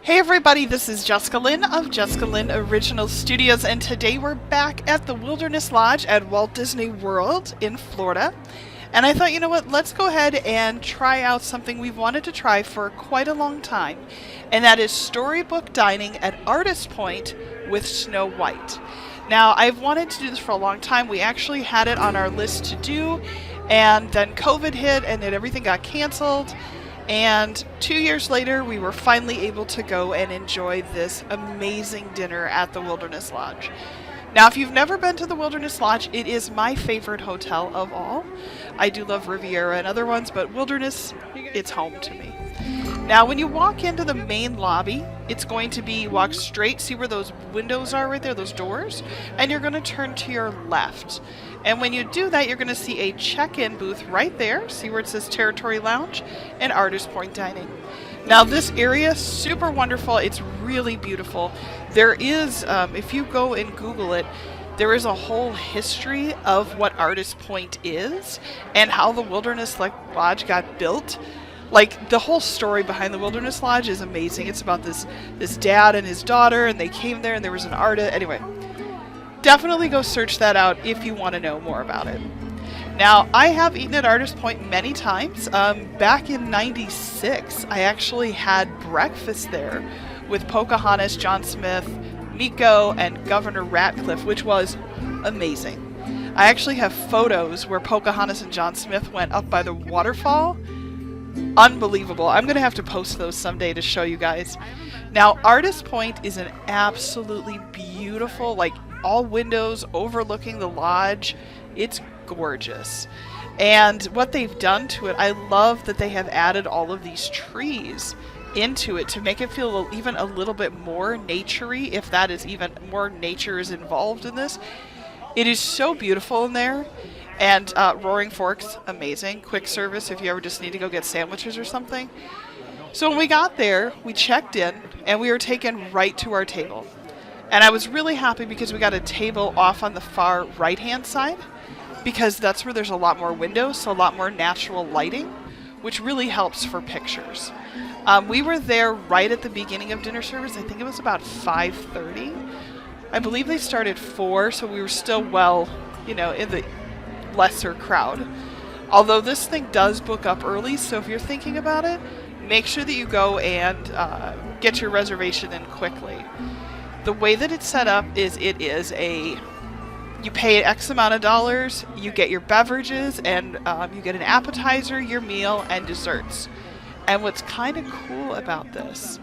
Hey everybody, this is Jessica Lynn of JessicaLynnOriginal Studios, and today we're back at the Wilderness Lodge at Walt Disney World in Florida. And I thought, you know what, let's go ahead and try out something we've wanted to try for quite a long time, and that is storybook dining at Artist Point with Snow White. Now, I've wanted to do this for a long time. We actually had it on our list to do, and then COVID hit and then everything got canceled. And 2 years later, we were finally able to go and enjoy this amazing dinner at the Wilderness Lodge. Now, if you've never been to the Wilderness Lodge, it is my favorite hotel of all. I do love Riviera and other ones, but Wilderness, it's home to me. Now, when you walk into the main lobby, it's going to be walk straight, see where those windows are right there, those doors, and you're going to turn to your left. And when you do that, you're going to see a check-in booth right there. See where it says Territory Lounge and Artist Point Dining. Now, this area is super wonderful. It's really beautiful. There is, if you go and Google it, there is a whole history of what Artist Point is and how the Wilderness Lodge got built. Like, the whole story behind the Wilderness Lodge is amazing. It's about this dad and his daughter, and they came there, and there was an artist. Anyway, definitely go search that out if you want to know more about it. Now, I have eaten at Artist Point many times. Back in '96, I actually had breakfast there with Pocahontas, John Smith, Miko, and Governor Ratcliffe, which was amazing. I actually have photos where Pocahontas and John Smith went up by the waterfall. Unbelievable. I'm going to have to post those someday to show you guys. Now, Artist Point is an absolutely beautiful, like, all windows overlooking the lodge. It's gorgeous. And what they've done to it, I love that they have added all of these trees into it to make it feel even a little bit more naturey, if that is even more nature is involved in this. It is so beautiful in there. And Roaring Forks, amazing. Quick service if you ever just need to go get sandwiches or something. So when we got there, we checked in, and we were taken right to our table. And I was really happy because we got a table off on the far right-hand side, because that's where there's a lot more windows, so a lot more natural lighting, which really helps for pictures. We were there right at the beginning of dinner service. I think it was about 5:30. I believe they started 4, so we were still well, in the lesser crowd. Although this thing does book up early, so if you're thinking about it, make sure that you go and get your reservation in quickly. The way that it's set up is you pay X amount of dollars, you get your beverages, and you get an appetizer, your meal, and desserts. And what's kind of cool about this,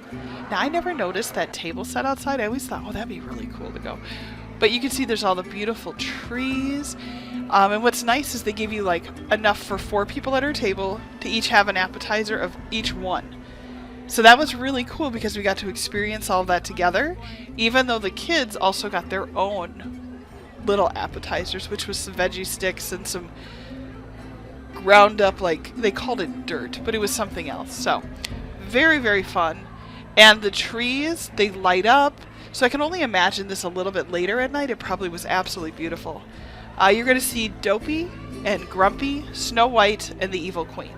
now I never noticed that table set outside. I always thought, oh, that'd be really cool to go. But you can see there's all the beautiful trees. And what's nice is they give you like enough for 4 people at our table to each have an appetizer of each one. So that was really cool because we got to experience all of that together, even though the kids also got their own little appetizers, which was some veggie sticks and some ground up, like, they called it dirt, but it was something else. So very, very fun. And the trees, they light up. So I can only imagine this a little bit later at night. It probably was absolutely beautiful. You're going to see Dopey and Grumpy, Snow White, and the Evil Queen.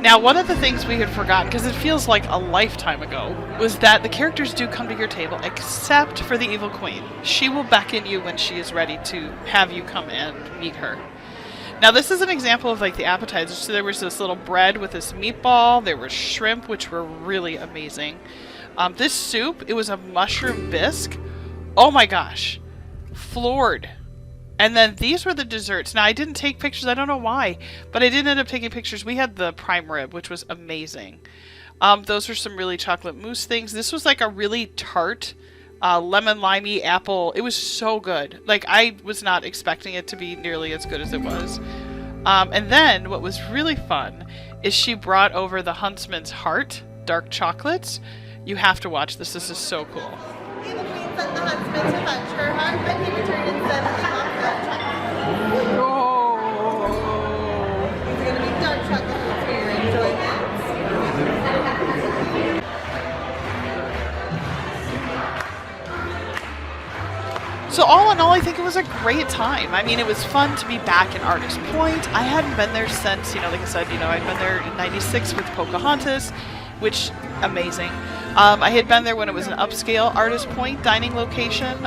Now, one of the things we had forgotten, because it feels like a lifetime ago, was that the characters do come to your table, except for the Evil Queen. She will beckon you when she is ready to have you come and meet her. Now, this is an example of like the appetizers. So there was this little bread with this meatball. There were shrimp, which were really amazing. This soup, it was a mushroom bisque. Oh my gosh. Floored. And then these were the desserts. Now, I didn't take pictures. I don't know why, but I did end up taking pictures. We had the prime rib, which was amazing. Those were some really chocolate mousse things. This was like a really tart, lemon limey apple. It was so good. Like, I was not expecting it to be nearly as good as it was. And then what was really fun is she brought over the Huntsman's Heart, dark chocolates. You have to watch this. This is so cool. Evil Queen sent the huntsman to fetch her heart, but he returned and said that he lost that chocolate. Oh. These are going to be dark chocolate for your enjoyment. So all in all, I think it was a great time. I mean, it was fun to be back in Artist Point. I hadn't been there since, like I said, I'd been there in '96 with Pocahontas, which, amazing. I had been there when it was an upscale Artist Point dining location.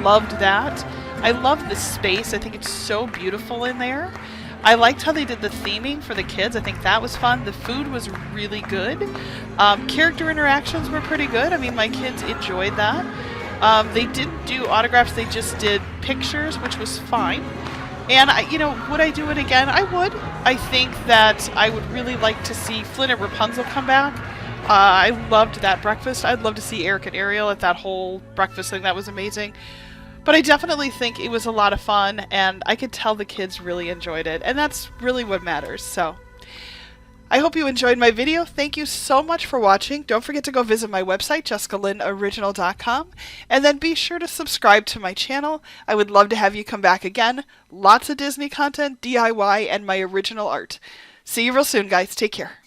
Loved that. I loved the space. I think it's so beautiful in there. I liked how they did the theming for the kids. I think that was fun. The food was really good. Character interactions were pretty good. I mean, my kids enjoyed that. They didn't do autographs. They just did pictures, which was fine. And, would I do it again? I would. I think that I would really like to see Flynn and Rapunzel come back. I loved that breakfast. I'd love to see Eric and Ariel at that whole breakfast thing. That was amazing. But I definitely think it was a lot of fun, and I could tell the kids really enjoyed it. And that's really what matters. So I hope you enjoyed my video. Thank you so much for watching. Don't forget to go visit my website, JessicaLynnOriginal.com. And then be sure to subscribe to my channel. I would love to have you come back again. Lots of Disney content, DIY, and my original art. See you real soon, guys. Take care.